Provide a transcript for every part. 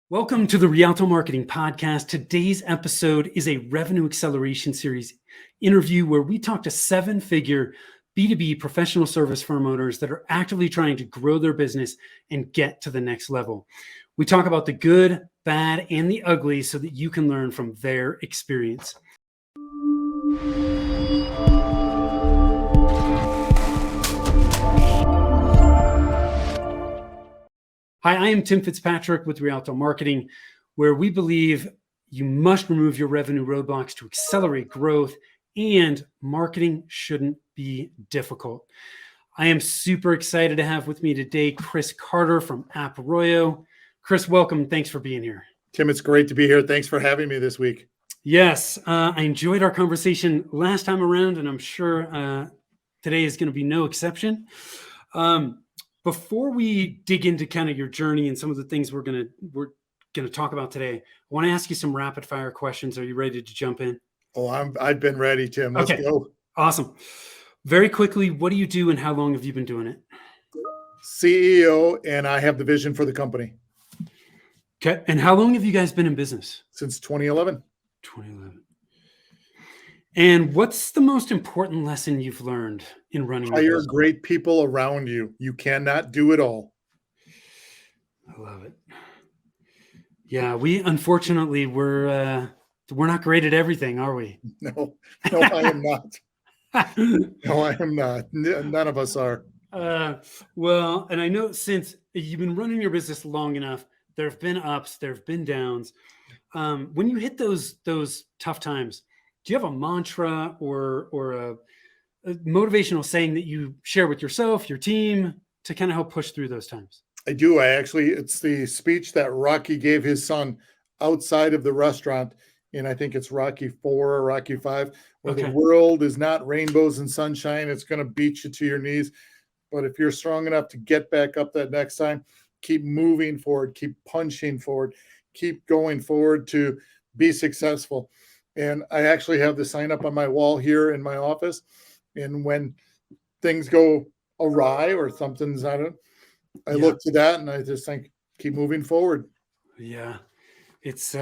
Welcome to the Rialto Marketing Podcast. Today's episode is a revenue acceleration series interview where we talk to seven-figure B2B professional service firm owners that are actively trying to grow their business and get to the next level. We talk about the good, bad, and the ugly so that you can learn from their experience. Hi, I am Tim Fitzpatrick with Rialto Marketing, where we believe you must remove your revenue roadblocks to accelerate growth, and marketing shouldn't be difficult. I am super excited to have with me today Chris Carter from App Arroyo. Chris, welcome. Thanks for being here. Tim, it's great to be here. Thanks for having me this week. Yes, I enjoyed our conversation last time around, and I'm sure today is going to be no exception. Before we dig into kind of your journey and some of the things we're going to talk about today, I want to ask you some rapid fire questions. Are you ready to jump in? Oh, I've been ready, Tim. Let's go. Awesome. Very quickly, what do you do and how long have you been doing it? CEO, and I have the vision for the company. Okay. And how long have you guys been in business? Since 2011. 2011. And what's the most important lesson you've learned in running? Hire great people around you. You cannot do it all. I love it. Yeah, unfortunately we're not great at everything, are we? No, I am not. No, I am not. None of us are. Well, and I know since you've been running your business long enough, there have been ups, there have been downs. When you hit those tough times, do you have a mantra or a motivational saying that you share with yourself, your team, to kind of help push through those times? I do. It's the speech that Rocky gave his son outside of the restaurant. And I think it's Rocky 4 or Rocky 5, where the world is not rainbows and sunshine. It's going to beat you to your knees. But if you're strong enough to get back up that next time, keep moving forward, keep punching forward, keep going forward to be successful. And I actually have the sign up on my wall here in my office. And when things go awry or something's I look to that and I just think, keep moving forward. Yeah. It's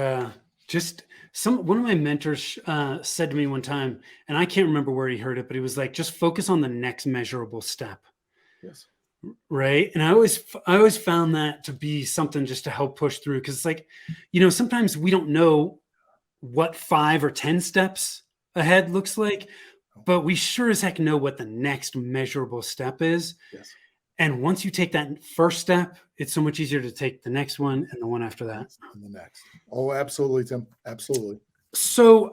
just one of my mentors said to me one time, and I can't remember where he heard it, but he was like, just focus on the next measurable step. Yes. Right. And I always found that to be something just to help push through. Cause it's like, sometimes we don't know what 5 or 10 steps ahead looks like, but we sure as heck know what the next measurable step is. Yes. And once you take that first step, it's so much easier to take the next one and the one after that. And the next. Oh, absolutely, Tim. Absolutely. So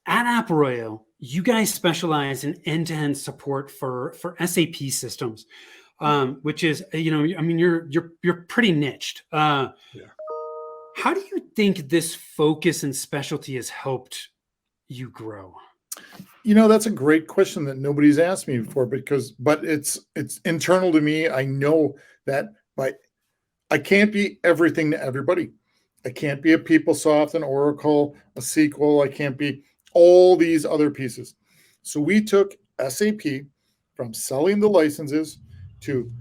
at App Arroyo, you guys specialize in end-to-end support for SAP systems, which is, you're pretty niched. Yeah. How do you think this focus and specialty has helped you grow? That's a great question that nobody's asked me before but it's internal to me. I know that, but I can't be everything to everybody. I can't be a PeopleSoft, an Oracle, a SQL. I can't be all these other pieces. So we took SAP from selling the licenses to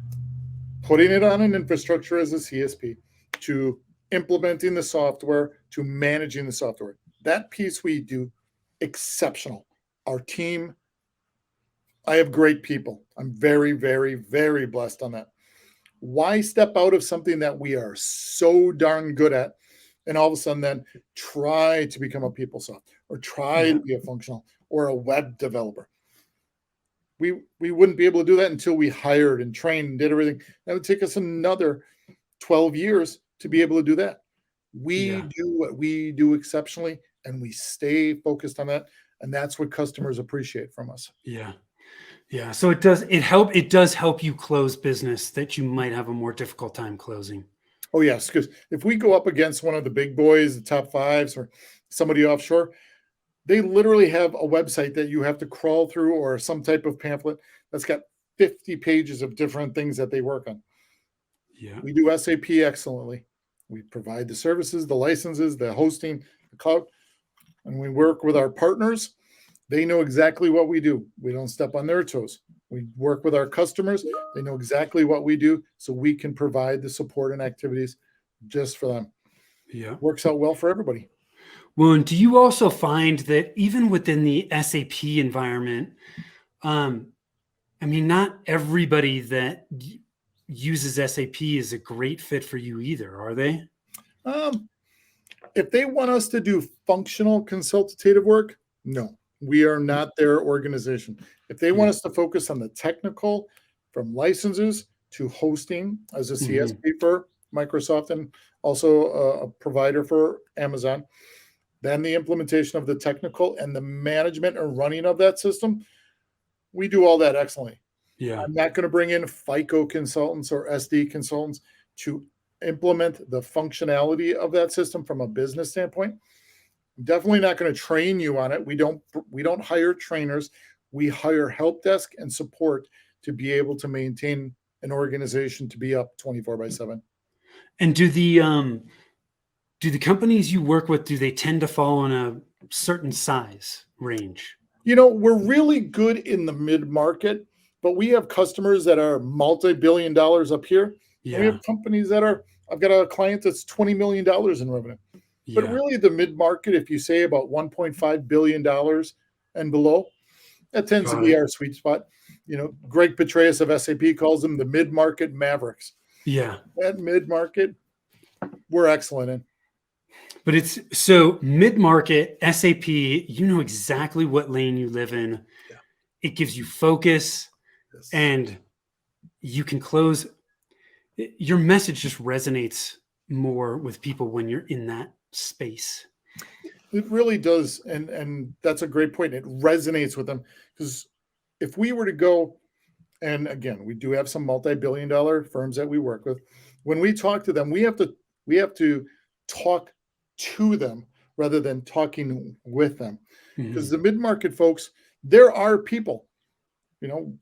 putting it on an infrastructure as a CSP to implementing the software to managing the software. That piece we do exceptional. Our team, I have great people. I'm very, very, very blessed on that. Why step out of something that we are so darn good at and all of a sudden then try to become a PeopleSoft or try to be a functional or a web developer? We wouldn't be able to do that until we hired and trained and did everything. That would take us another 12 years to be able to do that. We do what we do exceptionally, and we stay focused on that. And that's what customers appreciate from us. Yeah. Yeah. So it does help you close business that you might have a more difficult time closing. Oh, yes. Because if we go up against one of the big boys, the top fives, or somebody offshore, they literally have a website that you have to crawl through or some type of pamphlet that's got 50 pages of different things that they work on. Yeah. We do SAP excellently. We provide the services, the licenses, the hosting, the cloud, and we work with our partners. They know exactly what we do. We don't step on their toes. We work with our customers. They know exactly what we do, so we can provide the support and activities just for them. Yeah. Works out well for everybody. Well, and do you also find that even within the SAP environment, I mean, not everybody that uses SAP is a great fit for you either, are they? Um, if they want us to do functional consultative work, no, we are not their organization. If they want Yeah. us to focus on the technical, from licenses to hosting as a Mhm. CSP for Microsoft and also a provider for Amazon, then the implementation of the technical and the management or running of that system, we do all that excellently. Yeah. I'm not going to bring in FICO consultants or SD consultants to implement the functionality of that system from a business standpoint. I'm definitely not going to train you on it. We don't hire trainers. We hire help desk and support to be able to maintain an organization to be up 24/7. And do the companies you work with, do they tend to fall in a certain size range? We're really good in the mid market, but we have customers that are multi-billion dollars up here. And we have Yeah. companies that are, I've got a client that's $20 million in revenue. But Yeah. really, the mid market, if you say about $1.5 billion and below, that tends to Got be it. our sweet spot. Greg Petraeus of SAP calls them the mid market mavericks. Yeah. That mid market, we're excellent in. But it's so mid-market SAP, you know exactly what lane you live in. Yeah. It gives you focus Yes. and you can close. Your message just resonates more with people when you're in that space. It really does, and that's a great point. It resonates with them because if we were to go, and again, we do have some multi-billion-dollar firms that we work with. When we talk to them, we have to talk to them rather than talking with them, because Mhm. the mid-market folks, there are people.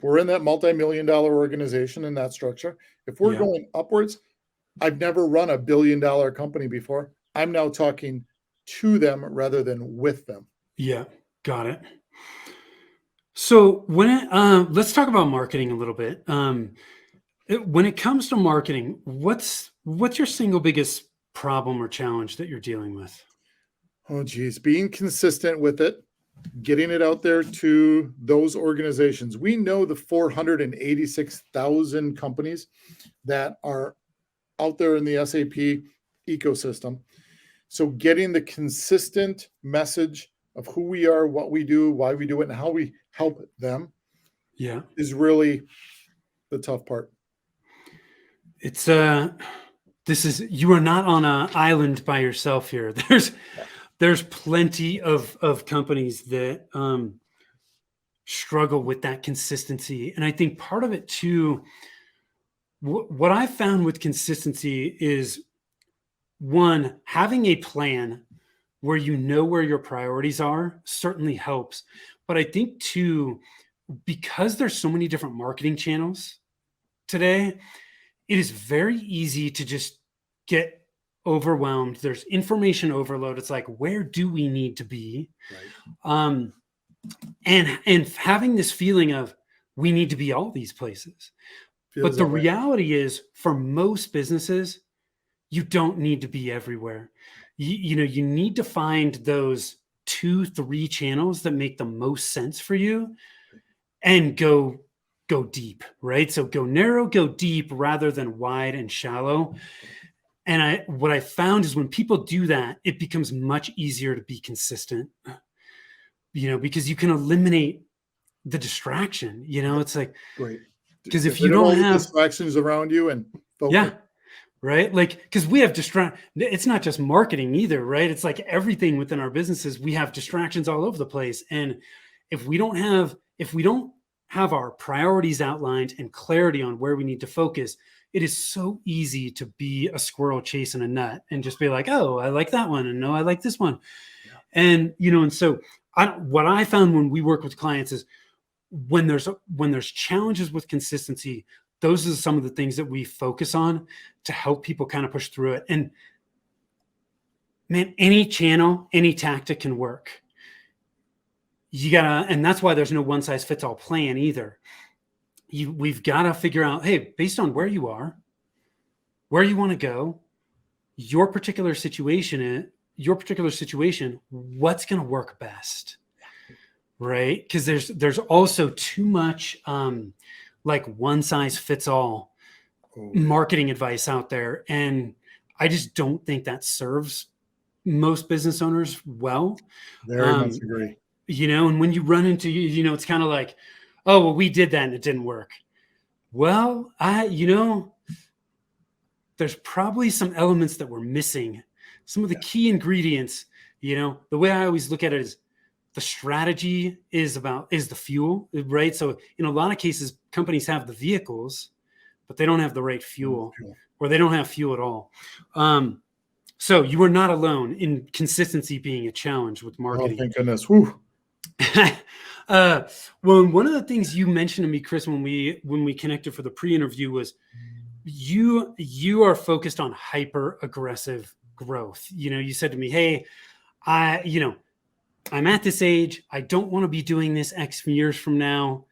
We're in that multi-million-dollar organization in that structure. If we're Yeah. going upwards, I've never run a billion-dollar company before. I'm now talking to them rather than with them. Yeah. Got it. So let's talk about marketing a little bit. When it comes to marketing, what's your single biggest problem or challenge that you're dealing with? Oh, geez, being consistent with it, getting it out there to those organizations. We know the 486,000 companies that are out there in the SAP ecosystem. So getting the consistent message of who we are, what we do, why we do it, and how we help them Yeah. is really the tough part. It's you are not on an island by yourself here. There's plenty of companies that struggle with that consistency, and I think part of it too. What I found with consistency is one, having a plan where you know where your priorities are certainly helps. But I think too, because there's so many different marketing channels today, it is very easy to just get overwhelmed. There's information overload. It's like, where do we need to be? Right. Um, and having this feeling of we need to be all these places. But Feels the that way. reality is, for most businesses, you don't need to be everywhere. You need to find those 2, 3 channels that make the most sense for you and go deep, right? So go narrow, go deep rather than wide and shallow. And what I found is when people do that, it becomes much easier to be consistent, because you can eliminate the distraction. It's like, Great. because Get if you rid of don't all the have, distractions around you and focus. yeah, right. Like, because we have it's not just marketing either, right? It's like everything within our businesses, we have distractions all over the place. And if we don't have our priorities outlined and clarity on where we need to focus, it is so easy to be a squirrel chasing a nut and just be like, oh, I like that one. And no, I like this one. Yeah. And so what I found when we work with clients is when there's challenges with consistency, those are some of the things that we focus on to help people kind of push through it. And man, any channel, any tactic can work. And that's why there's no one size fits all plan either. We've got to figure out, hey, based on where you are, where you want to go, your particular situation, what's going to work best, right? Because there's also too much like one size fits all marketing advice out there, and I just don't think that serves most business owners well. Very much agree. And when you run into, it's kind of like, oh, well, we did that and it didn't work. Well, there's probably some elements that we're missing. Some of the key ingredients, the way I always look at it is the strategy is the fuel, right? So in a lot of cases, companies have the vehicles, but they don't have the right fuel, or they don't have fuel at all. So you are not alone in consistency being a challenge with marketing. Oh, thank goodness. Whew. Well, one of the things you mentioned to me, Chris, when we connected for the pre-interview was you are focused on hyper aggressive growth. You said to me, hey, I'm at this age. I don't want to be doing this X years from now.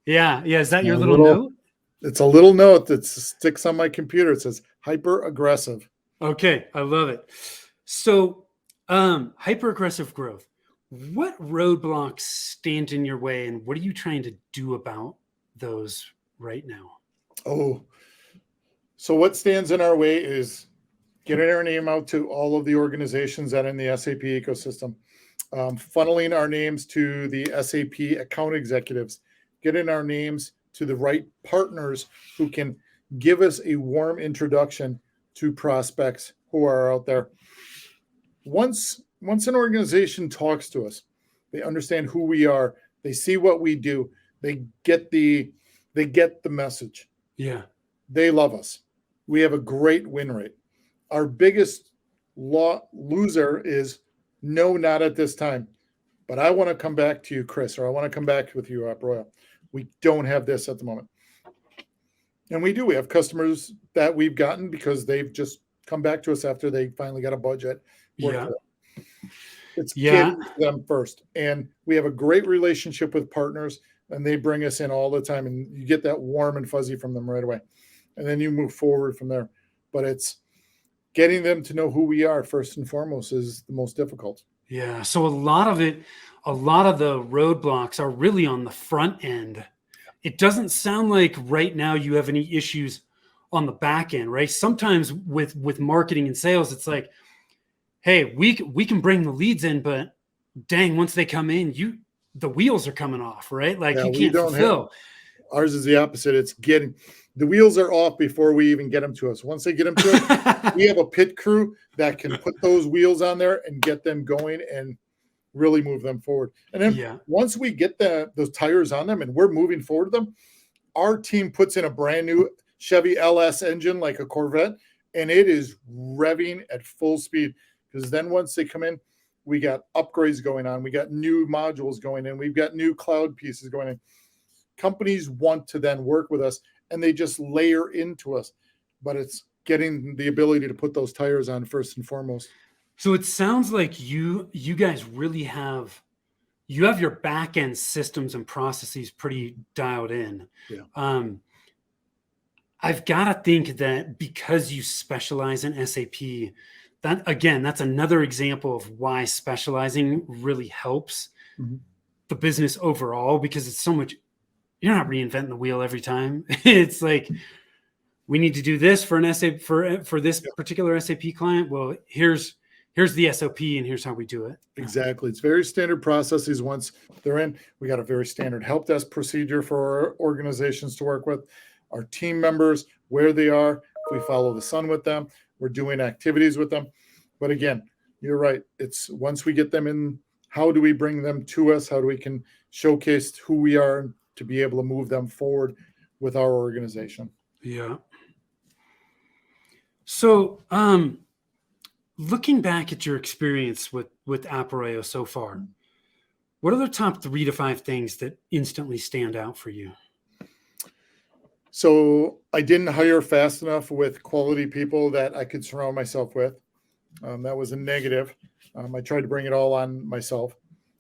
Yeah. Is that your little note? It's a little note that sticks on my computer. It says hyper aggressive. Okay. I love it. So hyper aggressive growth. What roadblocks stand in your way, and what are you trying to do about those right now? Oh, so what stands in our way is getting our name out to all of the organizations that are in the SAP ecosystem, funneling our names to the SAP account executives, getting our names to the right partners who can give us a warm introduction to prospects who are out there. Once an organization talks to us, they understand who we are, they see what we do, they get the message. Yeah. They love us. We have a great win rate. Our biggest loser is no, not at this time. But I want to come back to you, Chris, or I want to come back with you, Royal. We don't have this at the moment. And we do. We have customers that we've gotten because they've just come back to us after they finally got a budget. Yeah. It's getting to them first. And we have a great relationship with partners, and they bring us in all the time. And you get that warm and fuzzy from them right away. And then you move forward from there. But it's getting them to know who we are first and foremost is the most difficult. Yeah. So a lot of the roadblocks are really on the front end. It doesn't sound like right now you have any issues on the back end, right? Sometimes with marketing and sales, it's like, hey, we can bring the leads in, but dang, once they come in, the wheels are coming off, right? Like you can't fulfill. Ours is the opposite. It's the wheels are off before we even get them to us. Once they get them to us, we have a pit crew that can put those wheels on there and get them going and really move them forward. And then once we get those tires on them and we're moving forward them, our team puts in a brand new Chevy LS engine like a Corvette, and it is revving at full speed. Because then once they come in, we got upgrades going on. We got new modules going in. We've got new cloud pieces going in. Companies want to then work with us, and they just layer into us. But it's getting the ability to put those tires on first and foremost. So it sounds like you guys really have your back end systems and processes pretty dialed in. Yeah. I've got to think that because you specialize in SAP, that's another example of why specializing really helps the business overall, because it's so much. You're not reinventing the wheel every time. It's like, we need to do this for an SAP for this particular SAP client. Well, here's the SOP and here's how we do it. Exactly. It's very standard processes. Once they're in, we got a very standard help desk procedure for our organizations to work with. Our team members, where they are, we follow the sun with them. We're doing activities with them. But again, you're right. It's once we get them in, how do we bring them to us? How do we can showcase who we are to be able to move them forward with our organization? Yeah. So, looking back at your experience with Appareo so far, what are the top 3 to 5 things that instantly stand out for you? So I didn't hire fast enough with quality people that I could surround myself with. That was a negative. I tried to bring it all on myself.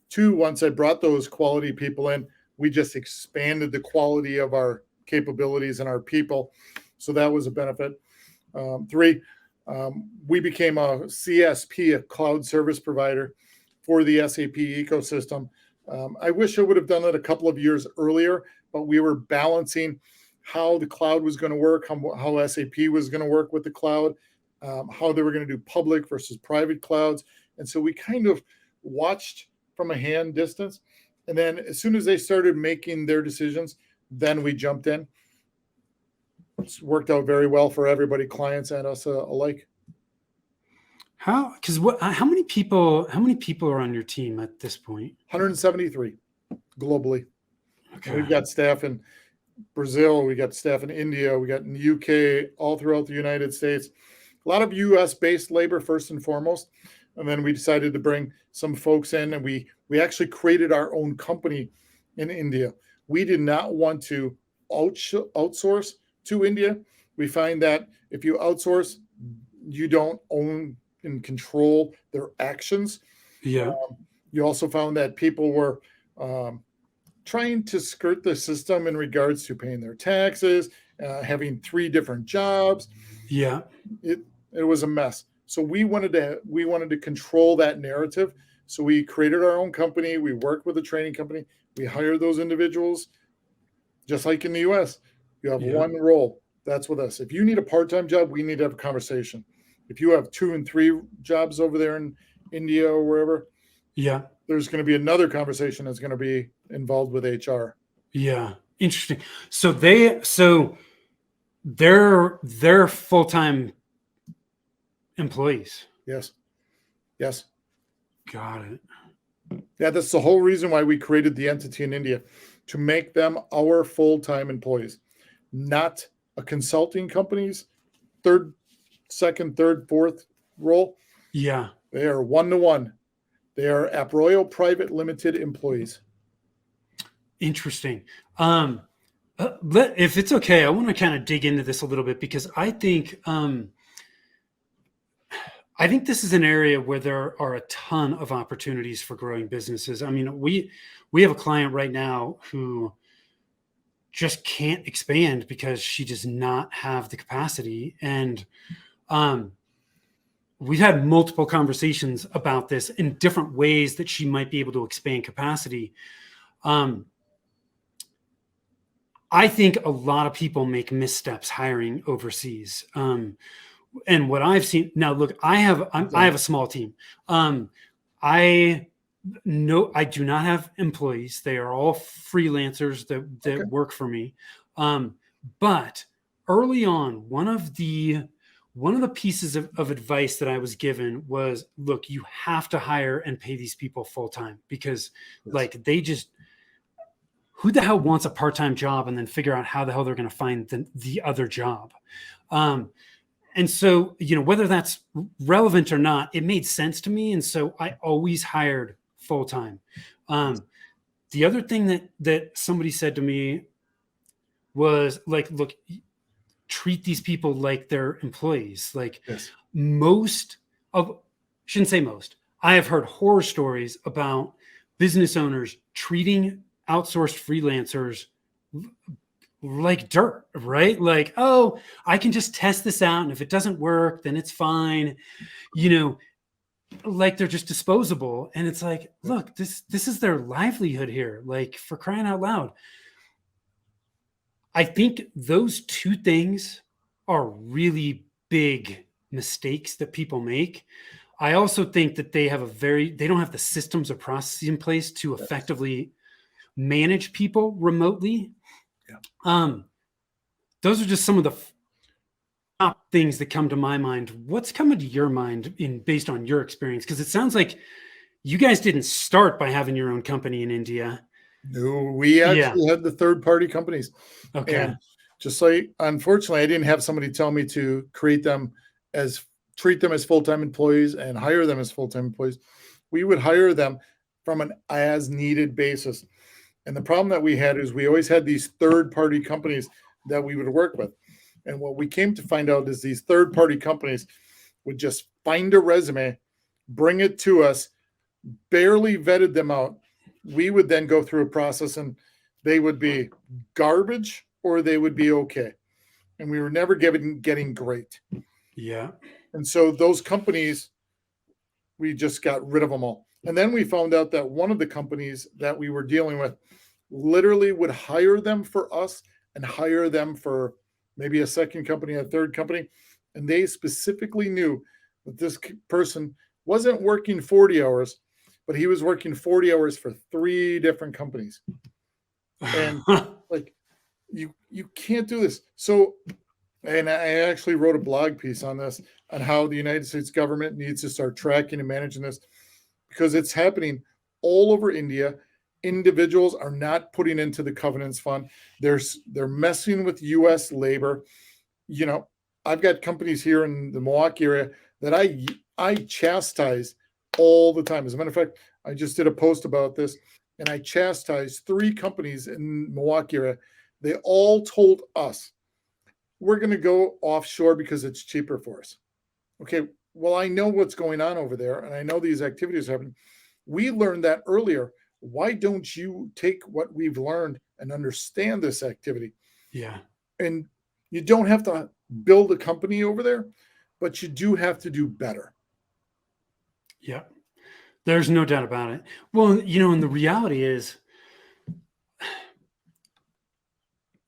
2, once I brought those quality people in, we just expanded the quality of our capabilities and our people. So that was a benefit. 3, We became a CSP, a cloud service provider for the SAP ecosystem. I wish I would have done it a couple of years earlier, but we were balancing how the cloud was going to work, how SAP was going to work with the cloud, how they were going to do public versus private clouds. And so we kind of watched from a hand distance. And then as soon as they started making their decisions, then we jumped in. It's worked out very well for everybody, clients and us alike. How many people are on your team at this point? 173 globally. Okay. We've got staff in Brazil, we got staff in India, we got in the UK, all throughout the United States. A lot of US based labor first and foremost. And then we decided to bring some folks in, and we actually created our own company in India. We did not want to outsource to India. We find that if you outsource, you don't own and control their actions. Yeah. You also found that people were trying to skirt the system in regards to paying their taxes, having 3 different jobs. Yeah. It was a mess. So we wanted to control that narrative. So we created our own company. We worked with a training company. We hired those individuals. Just like in the US, you have one role. That's with us. If you need a part-time job, we need to have a conversation. If you have 2 and 3 jobs over there in India or wherever, there's going to be another conversation that's going to be involved with HR. Yeah. Interesting. So they're full-time employees. Yes. Got it. Yeah, that's the whole reason why we created the entity in India, to make them our full-time employees, not a consulting company's second, third, fourth role. Yeah. They are 1-to-1. They are AppRoyal Private Limited employees. Interesting. If it's okay, I want to kind of dig into this a little bit, because I think this is an area where there are a ton of opportunities for growing businesses. I mean, we have a client right now who just can't expand because she does not have the capacity. And we've had multiple conversations about this in different ways that she might be able to expand capacity. I think a lot of people make missteps hiring overseas. And what I've seen now, look, I have a small team. I do not have employees. They are all freelancers that work for me. But early on, one of the pieces of advice that I was given was, look, you have to hire and pay these people full time, because who the hell wants a part-time job and then figure out how the hell they're going to find the other job? And so, whether that's relevant or not, it made sense to me. And so I always hired full-time. The other thing that somebody said to me was like, look, treat these people like they're employees. Like shouldn't say most. I have heard horror stories about business owners treating outsourced freelancers like dirt, right? Like, oh, I can just test this out, and if it doesn't work, then it's fine. Like they're just disposable. And it's like, look, this is their livelihood here. Like, for crying out loud. I think those 2 things are really big mistakes that people make. I also think that they don't have the systems or processes in place to effectively manage people remotely. Those are just some of the top things that come to my mind. What's coming to your mind based on your experience? Because it sounds like you guys didn't start by having your own company in India. No, we actually had the third-party companies. Okay. And just like, unfortunately, I didn't have somebody tell me to treat them as full-time employees and hire them as full-time employees. We would hire them from an as-needed basis. And the problem that we had is we always had these third-party companies that we would work with. And what we came to find out is these third-party companies would just find a resume, bring it to us, barely vetted them out. We would then go through a process, and they would be garbage or they would be okay. And we were never getting great. Yeah. And so those companies, we just got rid of them all. And then we found out that one of the companies that we were dealing with literally would hire them for us and hire them for maybe a second company, a third company. And they specifically knew that this person wasn't working 40 hours, but he was working 40 hours for 3 different companies. And like, you can't do this. So, and I actually wrote a blog piece on this, on how the United States government needs to start tracking and managing this, because it's happening all over India. Individuals are not putting into the covenants fund. They're messing with U.S. labor. You know, I've got companies here in the Milwaukee area that I chastise all the time. As a matter of fact, I just did a post about this, and I chastised 3 companies in Milwaukee area. They all told us, we're going to go offshore because it's cheaper for us. Okay, well, I know what's going on over there, and I know these activities happen. We learned that earlier. Why don't you take what we've learned and understand this activity? Yeah. And you don't have to build a company over there, but you do have to do better. Yeah. There's no doubt about it. Well, you know, and the reality is,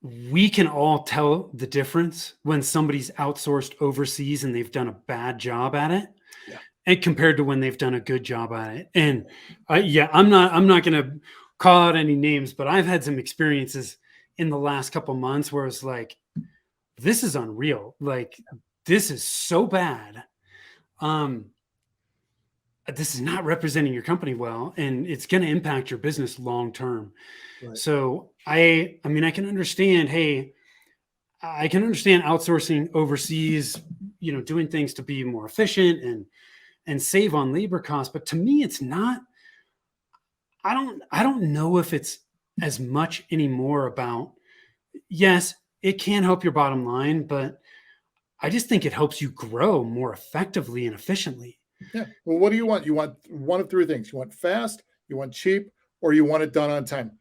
we can all tell the difference when somebody's outsourced overseas and they've done a bad job at it, Yeah. and compared to when they've done a good job at it. And I'm not going to call out any names, but I've had some experiences in the last couple months where it's like, this is unreal. Like, this is so bad. This is not representing your company well, and it's going to impact your business long term. Right. So I mean, I can understand, hey, I can understand outsourcing overseas, you know, doing things to be more efficient and save on labor costs. But to me, it's not, I don't know if it's as much anymore about, yes, it can help your bottom line, but I just think it helps you grow more effectively and efficiently. Yeah. Well, what do you want? You want one of 3 things. You want fast, you want cheap, or you want it done on time.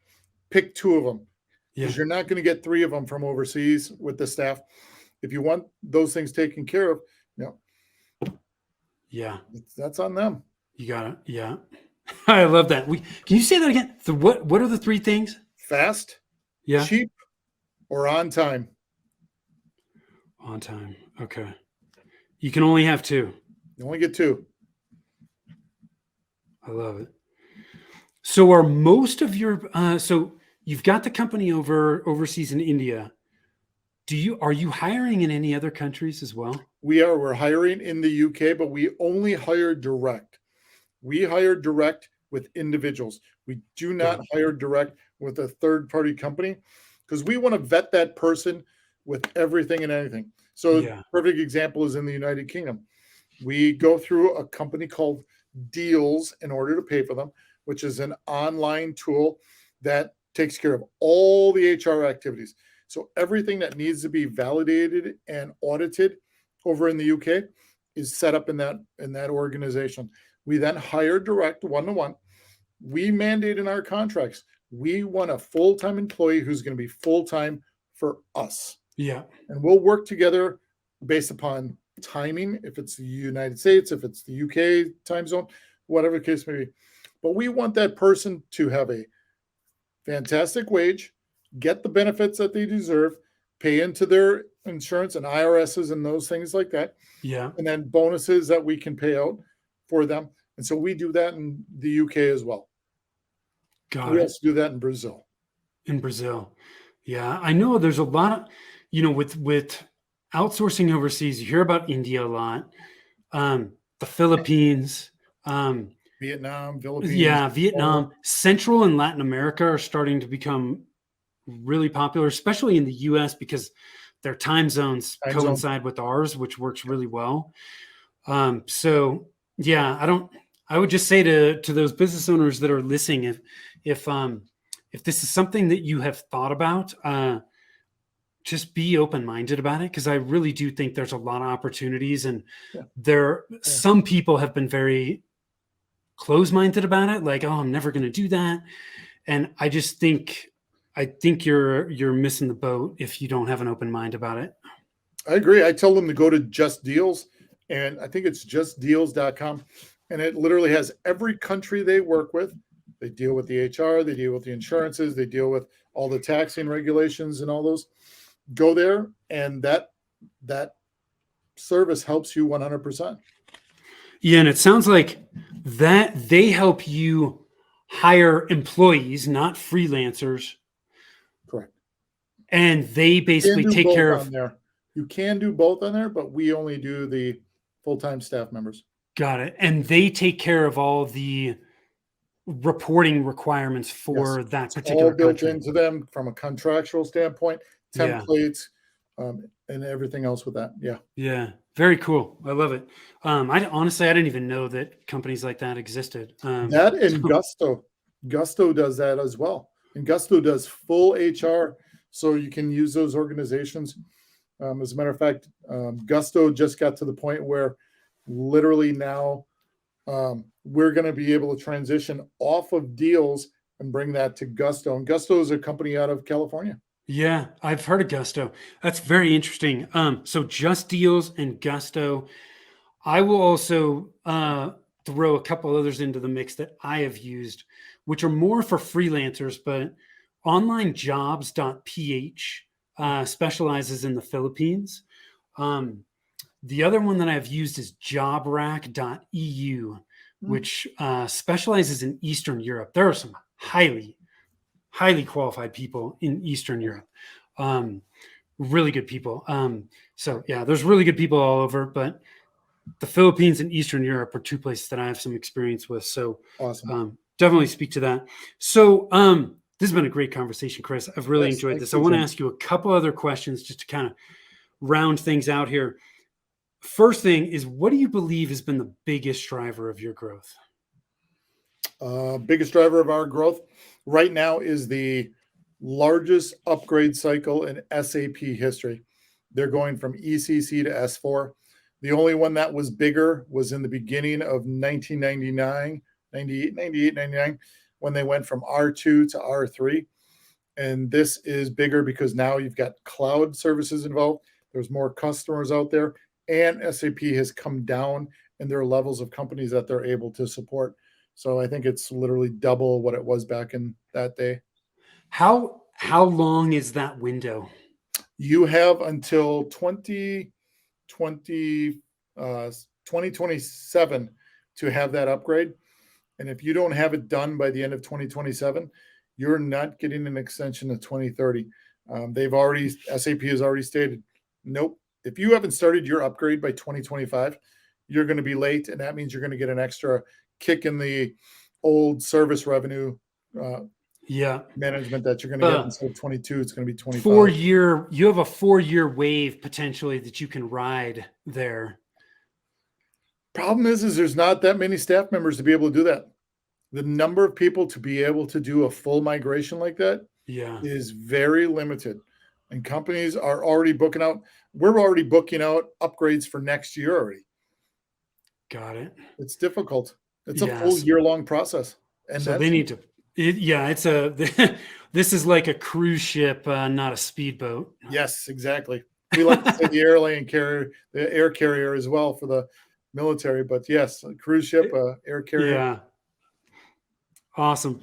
Pick 2 of them, because Yeah. you're not going to get 3 of them from overseas with the staff. If you want those things taken care of, you know, Yeah. that's on them. You got it. Yeah. I love that. Can you say that again? What are the 3 things? Fast, Yeah. cheap, or on time. On time. Okay. You can only have 2. You only get 2. I love it. So are most of your so you've got the company overseas in India. Are you hiring in any other countries as well? We're hiring in the UK, but we only hire direct. We hire direct with individuals. We do not hire direct with a third-party company, because we want to vet that person with everything and anything. So perfect example is in the United Kingdom. We go through a company called Deals in order to pay for them, which is an online tool that takes care of all the HR activities. So everything that needs to be validated and audited over in the UK is set up in that organization. We then hire direct one-to-one. We mandate in our contracts, we want a full-time employee who's going to be full-time for us. Yeah. And we'll work together based upon timing, if it's the United States, if it's the UK time zone, whatever the case may be. But we want that person to have a fantastic wage, get the benefits that they deserve, pay into their insurance and IRSs and those things like that. Yeah. And then bonuses that we can pay out for them. And so we do that in the UK as well. We also do that in Brazil. In Brazil. Yeah. I know there's a lot of, you know, with outsourcing overseas, you hear about India a lot, the Philippines, Vietnam, Philippines. Yeah, Vietnam, Central and Latin America are starting to become really popular, especially in the US, because their time zones coincide with ours, which works really well. So yeah, I would just say to those business owners that are listening, if this is something that you have thought about, just be open-minded about it, because I really do think there's a lot of opportunities, and some people have been very close-minded about it, like, oh, I'm never going to do that. And I just think you're missing the boat if you don't have an open mind about it. I agree. I tell them to go to Just Deals and I think it's justdeals.com. And it literally has every country they work with. They deal with the HR, they deal with the insurances, they deal with all the taxing regulations and all those. Go there, and that service helps you 100%. Yeah, and it sounds like that they help you hire employees, not freelancers, Correct. and they You can basically do take both care on of. there. You can do both on there, but we only do the full-time staff members. Got it. And they take care of all the reporting requirements Yes, for that it's all particular built country. into them from a contractual standpoint, Yeah. templates, and everything else with that. Yeah. Yeah. Very cool. I love it. Honestly, I didn't even know that companies like that existed. That and Gusto. Gusto does that as well. And Gusto does full HR, so you can use those organizations. As a matter of fact, Gusto just got to the point where literally now we're going to be able to transition off of Deals and bring that to Gusto. And Gusto is a company out of California. Yeah, I've heard of Gusto. That's very interesting. So Just Deals and Gusto. I will also throw a couple others into the mix that I have used, which are more for freelancers, but onlinejobs.ph specializes in the Philippines. The other one that I've used is jobrack.eu, which specializes in Eastern Europe. There are some highly qualified people in Eastern Europe. Really good people. So yeah, there's really good people all over, but the Philippines and Eastern Europe are two places that I have some experience with. So Awesome. Definitely speak to that. So this has been a great conversation, Chris. I've really enjoyed this. I want to ask you a couple other questions just to kind of round things out here. First thing is, what do you believe has been the biggest driver of your growth? Biggest driver of our growth right now is the largest upgrade cycle in SAP history. They're going from ECC to S4. The only one that was bigger was in the beginning of 1999, 98, 98, 99, when they went from R2 to R3. And this is bigger because now you've got cloud services involved. There's more customers out there, and SAP has come down in their levels of companies that they're able to support. So I think it's literally double what it was back in that day. How long is that window? You have until 2027 to have that upgrade. And if you don't have it done by the end of 2027, you're not getting an extension to 2030. SAP has already stated, nope. If you haven't started your upgrade by 2025, you're going to be late. And that means you're going to get an extra kick in the old service revenue management that you're going to get instead of 22. It's going to be 25. You have a 4-year wave potentially that you can ride there. Problem is there's not that many staff members to be able to do that. The number of people to be able to do a full migration like that is very limited. And companies are already booking out. We're already booking out upgrades for next year already. Got it. It's difficult. It's a full year-long process. And so they need to, this is like a cruise ship, not a speedboat. Yes, exactly. We like to say the air carrier as well for the military, but yes, a cruise ship, air carrier. Yeah. Awesome.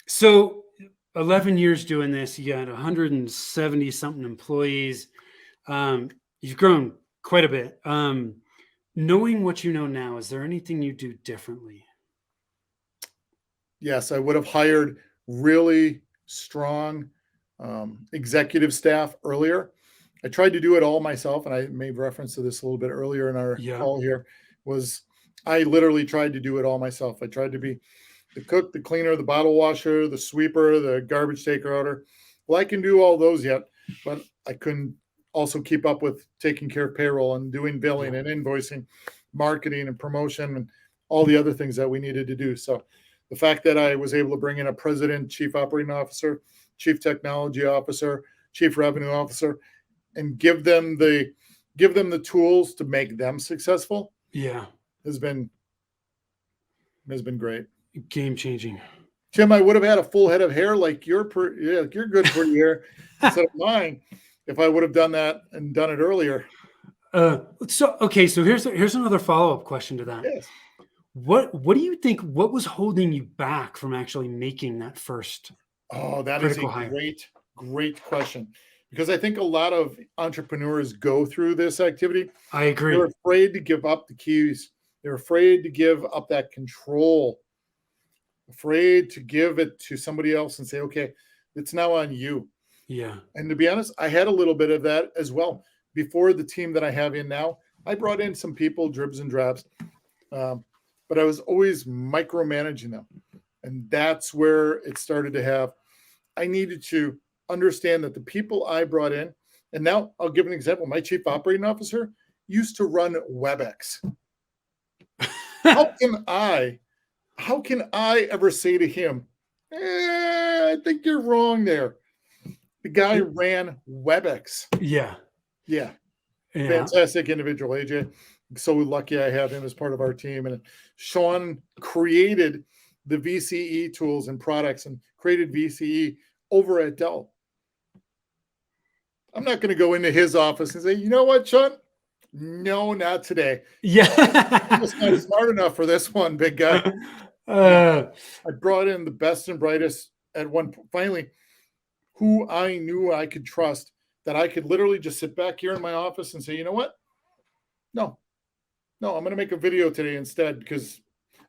So 11 years doing this, you got 170 something employees. You've grown quite a bit. Knowing what you know now, is there anything you do differently? Yes, I would have hired really strong executive staff earlier. I tried to do it all myself, and I made reference to this a little bit earlier in our call here, I literally tried to do it all myself. I tried to be the cook, the cleaner, the bottle washer, the sweeper, the garbage taker outer. Well, I can do all those yet, but I couldn't also keep up with taking care of payroll and doing billing and invoicing, marketing and promotion, and all the other things that we needed to do. So the fact that I was able to bring in a president, chief operating officer, chief technology officer, chief revenue officer, and give them the tools to make them successful has been great. Game changing. Tim, I would have had a full head of hair like you're good for your hair instead of mine if I would have done that and done it earlier. So here's another follow-up question to that. Yes. What do you think, what was holding you back from actually making that first Oh, that is a critical hire? great question. Because I think a lot of entrepreneurs go through this activity. I agree. They're afraid to give up the keys. They're afraid to give up that control, afraid to give it to somebody else and say, okay, it's now on you. Yeah. And to be honest, I had a little bit of that as well. Before the team that I have in now, I brought in some people, dribs and drabs, but I was always micromanaging them. And that's where it started to have, I needed to understand that the people I brought in, and now I'll give an example. My chief operating officer used to run WebEx. How can I ever say to him, I think you're wrong there. The guy ran WebEx. Yeah. Yeah. Fantastic individual, AJ. So lucky I have him as part of our team. And Sean created the VCE tools and products and created VCE over at Dell. I'm not going to go into his office and say, you know what, Sean? No, not today. Yeah. I'm just not smart enough for this one, big guy. I brought in the best and brightest at one point, finally, who I knew I could trust, that I could literally just sit back here in my office and say, you know what? No, I'm going to make a video today instead, because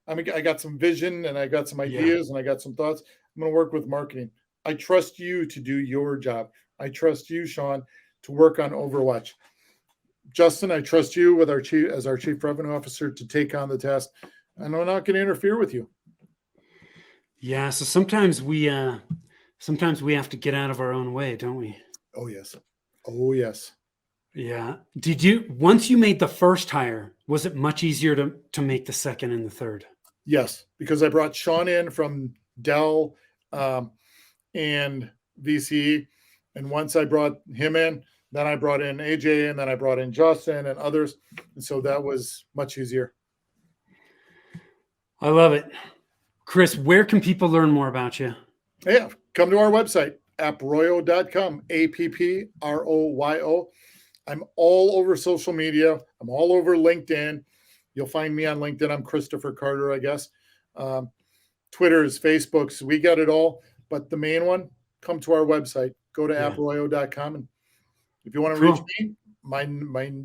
I got some vision and I got some ideas and I got some thoughts. I'm going to work with marketing. I trust you to do your job. I trust you, Sean, to work on Overwatch. Justin, I trust you with our chief revenue officer to take on the task, and I'm not going to interfere with you. Yeah. So sometimes we have to get out of our own way, don't we? Oh yes. Yeah. Once you made the first hire, was it much easier to make the second and the third? Yes, because I brought Sean in from Dell and VCE, and once I brought him in, then I brought in AJ, and then I brought in Justin and others, and so that was much easier. I love it. Chris, where can people learn more about you? Yeah, come to our website, approyo.com, APPROYO. I'm all over social media. I'm all over LinkedIn. You'll find me on LinkedIn. I'm Christopher Carter, I guess. Twitter's, Facebook's, we got it all. But the main one, come to our website. Go to approyo.com. And if you want to reach me, my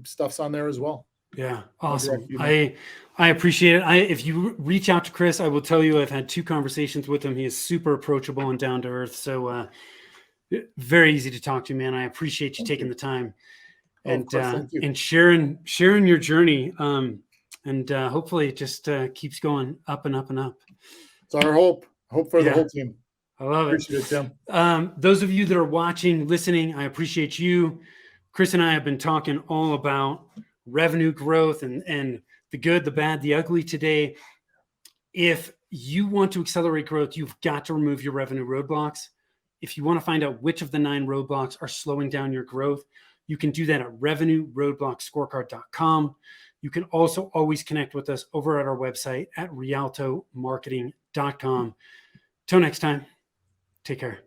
stuff's on there as well. Yeah, awesome. I appreciate it. If you reach out to Chris, I will tell you I've had 2 conversations with him. He is super approachable and down to earth. So very easy to talk to, man. I appreciate you taking the time and sharing your journey. And hopefully it just keeps going up and up and up. It's our hope for the whole team. I love it. Appreciate it, Tim. Those of you that are watching, listening, I appreciate you. Chris and I have been talking all about revenue growth and the good, the bad, the ugly today. If you want to accelerate growth, you've got to remove your revenue roadblocks. If you want to find out which of the 9 roadblocks are slowing down your growth, you can do that at revenueroadblockscorecard.com. You can also always connect with us over at our website at rialtomarketing.com. Till next time, take care.